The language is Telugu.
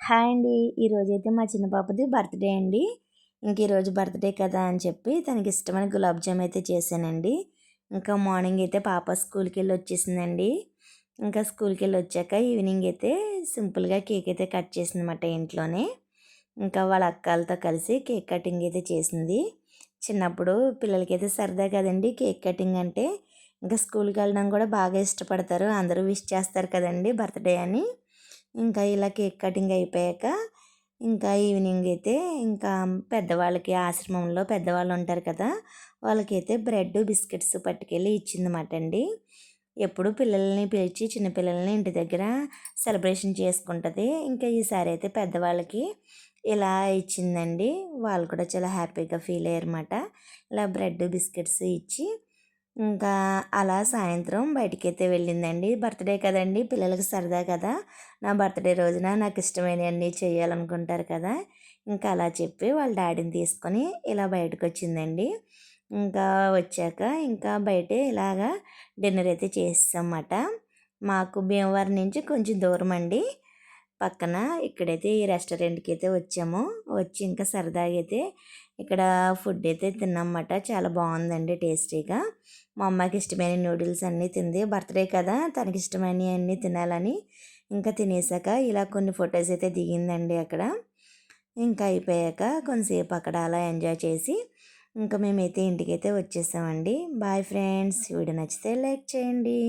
హాయ్ అండి. ఈరోజైతే మా చిన్న పాపది బర్త్‌డే అండి. ఇంక ఈరోజు బర్త్‌డే కదా అని చెప్పి తనకి ఇష్టమైన గులాబ్ జామ్ అయితే చేశానండి. ఇంకా మార్నింగ్ అయితే పాప స్కూల్‌కెళ్ళి వచ్చేసిందండి. ఇంకా స్కూల్‌కెళ్ళి వచ్చాక ఈవినింగ్ అయితే సింపుల్‌గా కేక్ అయితే కట్ చేసిందన్నమాట ఇంట్లోనే. ఇంకా వాళ్ళ అక్కలతో కలిసి కేక్ కటింగ్ అయితే చేసింది. చిన్నప్పుడు పిల్లలకైతే సరదా కదండీ కేక్ కటింగ్ అంటే. ఇంకా స్కూల్‌కి వెళ్ళడం కూడా బాగా ఇష్టపడతారు. అందరూ విష్ చేస్తారు కదండీ బర్త్‌డే అని. ఇంకా ఇలా కేక్ కటింగ్ అయిపోయాక ఇంకా ఈవినింగ్ అయితే ఇంకా పెద్దవాళ్ళకి ఆశ్రమంలో పెద్దవాళ్ళు ఉంటారు కదా, వాళ్ళకైతే బ్రెడ్ బిస్కెట్స్ పట్టుకెళ్ళి ఇచ్చిందన్నమాట అండి. ఎప్పుడు పిల్లల్ని పిలిచి చిన్నపిల్లల్ని ఇంటి దగ్గర సెలబ్రేషన్ చేసుకుంటుంది. ఇంకా ఈసారి అయితే పెద్దవాళ్ళకి ఇలా ఇచ్చిందండి. వాళ్ళు కూడా చాలా హ్యాపీగా ఫీల్ అయ్యారన్నమాట. ఇలా బ్రెడ్ బిస్కెట్స్ ఇచ్చి ఇంకా అలా సాయంత్రం బయటికైతే వెళ్ళిందండి. బర్త్‌డే కదండీ! పిల్లలకి సరదా కదా! నా బర్త్‌డే రోజున నాకు ఇష్టమైనవన్నీ చేయాలనుకుంటారు కదా! ఇంకా అలా చెప్పి వాళ్ళ డాడీని తీసుకొని ఇలా బయటకొచ్చిందండి. ఇంకా వచ్చాక ఇంకా బయటే ఇలాగా డిన్నర్ అయితే చేసేసామన్నమాట. మాకు భీమవరం నుంచి కొంచెం దూరం అండి. పక్కన ఇక్కడైతే ఈ రెస్టారెంట్‌కి అయితే వచ్చాము. వచ్చి ఇంకా సరదాగా అయితే ఇక్కడ ఫుడ్ అయితే తిన్నామన్నమాట. చాలా బాగుందండి టేస్టీగా. మా అమ్మకి ఇష్టమైన నూడిల్స్ అన్నీ తింది. బర్త్‌డే కదా! తనకి ఇష్టమైనవి అన్నీ తినాలని ఇంకా తినేసాక ఇలా కొన్ని ఫొటోస్ అయితే దిగిందండి అక్కడ. ఇంకా అయిపోయాక కొంతసేపు అక్కడ అలా ఎంజాయ్ చేసి ఇంకా మేమైతే ఇంటికైతే వచ్చేసామండి. Bye friends. వీడియో నచ్చితే లైక్ చేయండి.